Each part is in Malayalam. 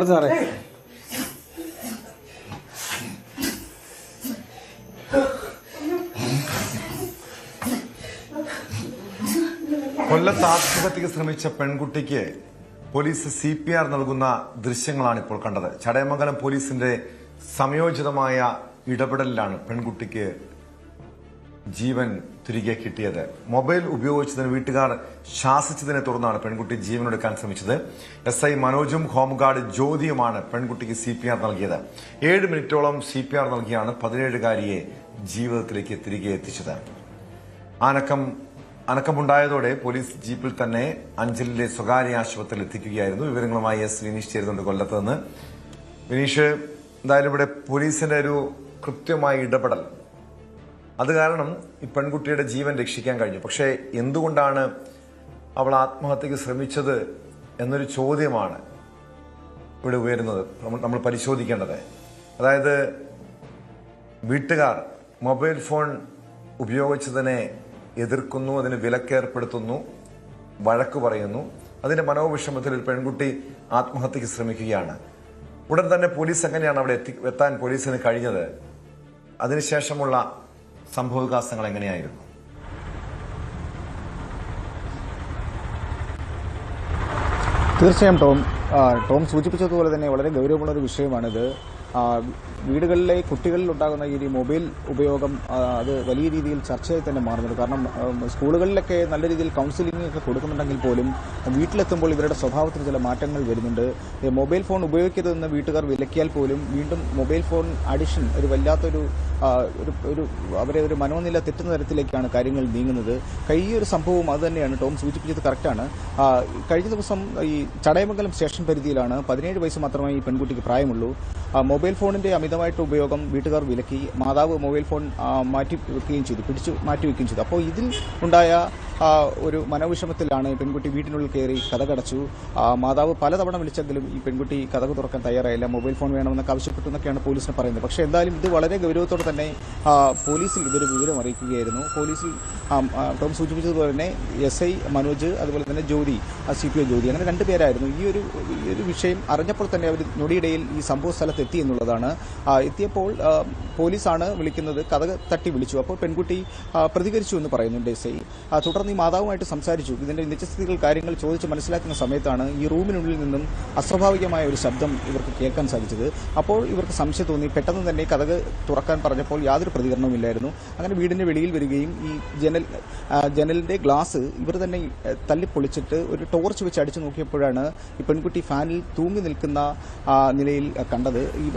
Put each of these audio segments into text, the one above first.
സാറേ കൊല്ലത്ത് ആത്മഹത്യക്ക് ശ്രമിച്ച പെൺകുട്ടിക്ക് പോലീസ് CPR നൽകുന്ന ദൃശ്യങ്ങളാണ് ഇപ്പോൾ കണ്ടത്. ചടയമംഗലം പോലീസിന്റെ സംയോജിതമായ ഇടപെടലിലാണ് പെൺകുട്ടിക്ക് ജീവൻ തിരികെ കിട്ടിയത്. മൊബൈൽ ഉപയോഗിച്ചതിന് വീട്ടുകാർ ശാസിച്ചതിനെ തുടർന്നാണ് പെൺകുട്ടി ജീവനെടുക്കാൻ ശ്രമിച്ചത്. SI മനോജും ഹോംഗാർഡ് ജ്യോതിയുമാണ് പെൺകുട്ടിക്ക് CPR നൽകിയത്. 7 മിനിറ്റോളം CPR നൽകിയാണ് 17-കാരിയെ ജീവിതത്തിലേക്ക് തിരികെ എത്തിച്ചത്. അനക്കമുണ്ടായതോടെ പോലീസ് ജീപ്പിൽ തന്നെ അഞ്ചലിലെ സ്വകാര്യ ആശുപത്രിയിൽ എത്തിക്കുകയായിരുന്നു. വിവരങ്ങളുമായി S വിനീഷ് ചേരുന്നുണ്ട് കൊല്ലത്ത് നിന്ന്. വിനീഷ്, എന്തായാലും ഇവിടെ പോലീസിന്റെ ഒരു കൃത്യമായ ഇടപെടൽ, അത് കാരണം ഈ പെൺകുട്ടിയുടെ ജീവൻ രക്ഷിക്കാൻ കഴിഞ്ഞു. പക്ഷേ എന്തുകൊണ്ടാണ് അവൾ ആത്മഹത്യക്ക് ശ്രമിച്ചത് എന്നൊരു ചോദ്യമാണ് ഇവിടെ ഉയരുന്നത്. നമ്മൾ പരിശോധിക്കേണ്ടത്. അതായത് വീട്ടുകാർ മൊബൈൽ ഫോൺ ഉപയോഗിച്ചതിനെ എതിർക്കുന്നു, അതിന് വിലക്കേർപ്പെടുത്തുന്നു, വഴക്ക് പറയുന്നു. അതിന്റെ മനോവിഷമത്തിൽ ഒരു പെൺകുട്ടി ആത്മഹത്യക്ക് ശ്രമിക്കുകയാണ്. ഉടൻ തന്നെ പോലീസ് എങ്ങനെയാണ് അവിടെ എത്താൻ പോലീസിന് കഴിഞ്ഞത്? അതിനുശേഷമുള്ള സംഭവവികാസങ്ങൾ എങ്ങനെയായിരുന്നു? തീർച്ചയായും ടോം സൂചിപ്പിച്ചതുപോലെ തന്നെ വളരെ ഗൗരവമുള്ള ഒരു വിഷയമാണിത്. വീടുകളിലെ കുട്ടികളിലുണ്ടാകുന്ന ഈ മൊബൈൽ ഉപയോഗം അത് വലിയ രീതിയിൽ ചർച്ചയായി തന്നെ മാറുന്നുണ്ട്. കാരണം സ്കൂളുകളിലൊക്കെ നല്ല രീതിയിൽ കൗൺസിലിംഗ് ഒക്കെ കൊടുക്കുന്നുണ്ടെങ്കിൽ പോലും വീട്ടിലെത്തുമ്പോൾ ഇവരുടെ സ്വഭാവത്തിൽ ചില മാറ്റങ്ങൾ വരുന്നുണ്ട്. മൊബൈൽ ഫോൺ ഉപയോഗിക്കരുതെന്ന് വീട്ടുകാർ വിലക്കിയാൽ പോലും വീണ്ടും മൊബൈൽ ഫോൺ അഡിഷൻ ഒരു വല്ലാത്തൊരു അവരെ ഒരു മനോനില തെറ്റുന്ന തരത്തിലേക്കാണ് കാര്യങ്ങൾ നീങ്ങുന്നത്. കഴിഞ്ഞൊരു സംഭവം അത് തന്നെയാണ് ടോം സൂചിപ്പിച്ചത്, കറക്റ്റാണ്. കഴിഞ്ഞ ദിവസം ഈ ചടയമംഗലം സ്റ്റേഷൻ പരിധിയിലാണ് 17 വയസ്സ് മാത്രമേ ഈ പെൺകുട്ടിക്ക് പ്രായമുള്ളൂ. മൊബൈൽ ഫോണിന്റെ അമിതമായിട്ട് ഉപയോഗം വീട്ടുകാർ വിലക്കി. മാതാവ് മൊബൈൽ ഫോൺ പിടിച്ചു മാറ്റിവെക്കുകയും ചെയ്തു. അപ്പോൾ ഇതിൽ ഉണ്ടായ ഒരു മനോവിഷമത്തിലാണ് പെൺകുട്ടി വീട്ടിനുള്ളിൽ കയറി കതകടച്ചു. മാതാവ് പലതവണ വിളിച്ചെങ്കിലും ഈ പെൺകുട്ടി കതക് തുറക്കാൻ തയ്യാറായില്ല. മൊബൈൽ ഫോൺ വേണമെന്നൊക്കെ ആവശ്യപ്പെട്ടു എന്നൊക്കെയാണ് പോലീസിന് പറയുന്നത്. പക്ഷേ എന്തായാലും ഇത് വളരെ ഗൗരവത്തോടെ തന്നെ പോലീസിൽ ഇവർ വിവരം അറിയിക്കുകയായിരുന്നു. പോലീസിൽ ടോം സൂചിപ്പിച്ചതുപോലെ തന്നെ SI മനോജ്, അതുപോലെ തന്നെ ജ്യോതി, CPO ജ്യോതി, അങ്ങനെ 2 പേരായിരുന്നു. ഈ ഒരു വിഷയം അറിഞ്ഞപ്പോൾ തന്നെ അവർ നൊടിയിടയിൽ ഈ സംഭവ സ്ഥലത്ത് എത്തി എന്നുള്ളതാണ്. എത്തിയപ്പോൾ പോലീസാണ് വിളിക്കുന്നത്, കതക് തട്ടി വിളിച്ചു. അപ്പോൾ പെൺകുട്ടി പ്രതികരിച്ചു എന്ന് പറയുന്നുണ്ട് SI. തുടർന്ന് ഈ മാതാവുമായിട്ട് സംസാരിച്ചു. ഇതിന്റെ നിജസ്ഥിതികൾ കാര്യങ്ങൾ ചോദിച്ച് മനസ്സിലാക്കുന്ന സമയത്താണ് ഈ റൂമിനുള്ളിൽ നിന്നും അസ്വാഭാവികമായ ഒരു ശബ്ദം ഇവർക്ക് കേൾക്കാൻ സാധിച്ചത്. അപ്പോൾ ഇവർക്ക് സംശയം തോന്നി. പെട്ടെന്ന് തന്നെ കതക് തുറക്കാൻ പറഞ്ഞപ്പോൾ യാതൊരു പ്രതികരണവുമില്ലായിരുന്നു. അങ്ങനെ വീടിന്റെ വെളിയിൽ വരികയും ഈ ജനലിന്റെ ഗ്ലാസ് ഇവർ തന്നെ തല്ലിപ്പൊളിച്ചിട്ട് ഒരു ടോർച്ച് വെച്ച് അടിച്ചു നോക്കിയപ്പോഴാണ് ഈ പെൺകുട്ടി ഫാനിൽ തൂങ്ങി നിൽക്കുന്ന നിലയിൽ കണ്ടത്. ഈ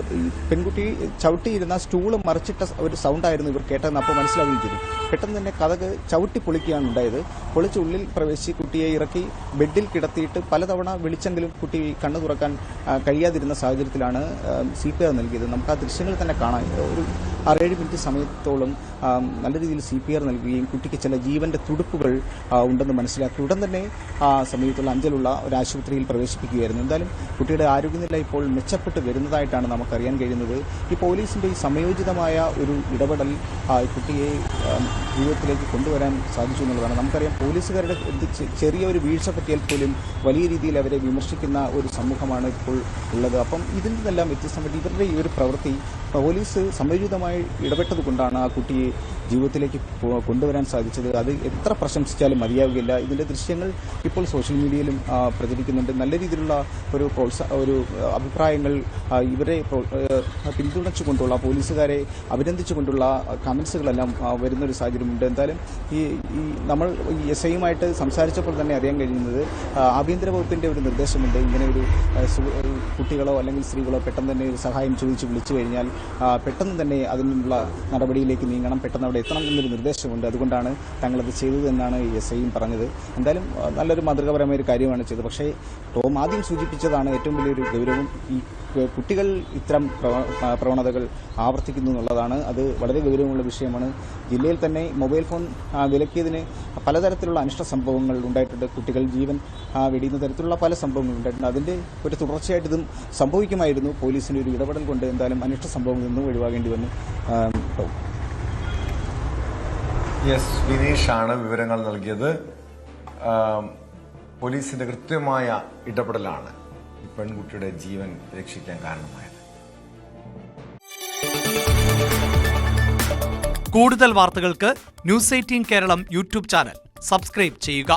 പെൺകുട്ടി ചവിട്ടിയിരുന്ന സ്റ്റൂള് മറിച്ചിട്ട ഒരു സൗണ്ടായിരുന്നു ഇവർ കേട്ടതെന്ന് അപ്പോൾ മനസ്സിലാവുകയും ചെയ്തു. പെട്ടെന്ന് തന്നെ കതക് ചവിട്ടി പൊളിക്കുകയാണ് ഉണ്ടായത്. പൊളിച്ച് ഉള്ളിൽ പ്രവേശിച്ച് കുട്ടിയെ ഇറക്കി ബെഡിൽ കിടത്തിയിട്ട് പലതവണ വിളിച്ചെങ്കിലും കുട്ടി കണ്ണു തുറക്കാൻ കഴിയാതിരുന്ന സാഹചര്യത്തിലാണ് CPR നൽകിയത്. നമുക്ക് ആ ദൃശ്യങ്ങൾ തന്നെ കാണാം. ഒരു 6-7 മിനിറ്റ് സമയത്തോളം നല്ല രീതിയിൽ CPR നൽകുകയും കുട്ടിക്ക് ചില ജീവന്റെ തുടുപ്പുകൾ ഉണ്ടെന്ന് മനസ്സിലാക്കി ഉടൻ തന്നെ സമീപത്തുള്ള അഞ്ചലുള്ള ഒരു ആശുപത്രിയിൽ പ്രവേശിപ്പിക്കുകയായിരുന്നു. എന്തായാലും കുട്ടിയുടെ ആരോഗ്യനില ഇപ്പോൾ മെച്ചപ്പെട്ട് വരുന്നതായിട്ടാണ് നമുക്കറിയാൻ കഴിയുന്നത്. ഈ പോലീസിന്റെ ഈ സംയോജിതമായ ഒരു ഇടപെടൽ കുട്ടിയെ ജീവിതത്തിലേക്ക് കൊണ്ടുവരാൻ സാധിച്ചു എന്നുള്ളതാണ്. നമുക്കറിയാം പോലീസുകാരുടെ ചെറിയ ഒരു വീഴ്ച പറ്റിയാൽ പോലും വലിയ രീതിയിൽ അവരെ വിമർശിക്കുന്ന ഒരു സമൂഹമാണ് ഇപ്പോൾ ഉള്ളത്. അപ്പം ഇതിൽ നിന്നെല്ലാം വ്യത്യസ്തമായിട്ട് ഇവരുടെ ഈ ഒരു പ്രവൃത്തി പോലീസ് സംയോജിതമായി ഇടപെട്ടതുകൊണ്ടാണ് ആ കുട്ടിയെ ജീവിതത്തിലേക്ക് കൊണ്ടുവരാൻ സാധിച്ചത്. അത് എത്ര പ്രശംസിച്ചാലും മതിയാവുകയില്ല. ഇതിന്റെ ദൃശ്യങ്ങൾ ഇപ്പോൾ സോഷ്യൽ മീഡിയയിലും പ്രചരിക്കുന്നുണ്ട്. നല്ല രീതിയിലുള്ള ഒരു അഭിപ്രായങ്ങൾ ഇവരെ പിന്തുണച്ചുകൊണ്ടുള്ള, പോലീസുകാരെ അഭിനന്ദിച്ചുകൊണ്ടുള്ള കമന്റ്സുകളെല്ലാം വരുന്നൊരു സാഹചര്യമുണ്ട്. എന്തായാലും നമ്മൾ SIയുമായിട്ട് സംസാരിച്ചപ്പോൾ തന്നെ അറിയാൻ കഴിയുന്നത് ആഭ്യന്തര വകുപ്പിന്റെ ഒരു നിർദ്ദേശമുണ്ട്. ഇങ്ങനെ ഒരു കുട്ടികളോ അല്ലെങ്കിൽ സ്ത്രീകളോ പെട്ടെന്ന് തന്നെ ഒരു സഹായം ചോദിച്ച് വിളിച്ചു കഴിഞ്ഞാൽ പെട്ടെന്ന് തന്നെ അത് അതിനുള്ള നടപടിയിലേക്ക് നീങ്ങണം, പെട്ടെന്ന് അവിടെ എത്തണം എന്നൊരു നിർദ്ദേശമുണ്ട്. അതുകൊണ്ടാണ് തങ്ങളത് ചെയ്തതെന്നാണ് SIയും പറഞ്ഞത്. എന്തായാലും നല്ലൊരു മാതൃകാപരമായ ഒരു കാര്യമാണ് ചെയ്തത്. പക്ഷേ ടോം ആദ്യം സൂചിപ്പിച്ചതാണ് ഏറ്റവും വലിയൊരു ഗൗരവം. ഈ കുട്ടികൾ ഇത്തരം പ്രവണതകൾ ആവർത്തിക്കുന്നു എന്നുള്ളതാണ്. അത് വളരെ ഗൗരവമുള്ള വിഷയമാണ്. ജില്ലയിൽ തന്നെ മൊബൈൽ ഫോൺ വിലക്കിയതിന് പലതരത്തിലുള്ള അനിഷ്ട സംഭവങ്ങൾ ഉണ്ടായിട്ടുണ്ട്. കുട്ടികൾ ജീവൻ വെടിയുന്ന തരത്തിലുള്ള പല സംഭവങ്ങൾ ഉണ്ടായിട്ടുണ്ട്. അതിൻ്റെ ഒരു തുടർച്ചയായിട്ട് ഇതും സംഭവിക്കുമായിരുന്നു. പോലീസിൻ്റെ ഒരു ഇടപെടൽ കൊണ്ട് എന്തായാലും അനിഷ്ട സംഭവങ്ങളിൽ നിന്നും ഒഴിവാകേണ്ടി വന്നു. വിനീഷാണ് വിവരങ്ങൾ നൽകിയത്. പോലീസിന്റെ കൃത്യമായ ഇടപെടലാണ് ഈ പെൺകുട്ടിയുടെ ജീവൻ രക്ഷിക്കാൻ കാരണമായത്. കൂടുതൽ വാർത്തകൾക്ക് News 18 Keralam YouTube channel subscribe ചെയ്യുക.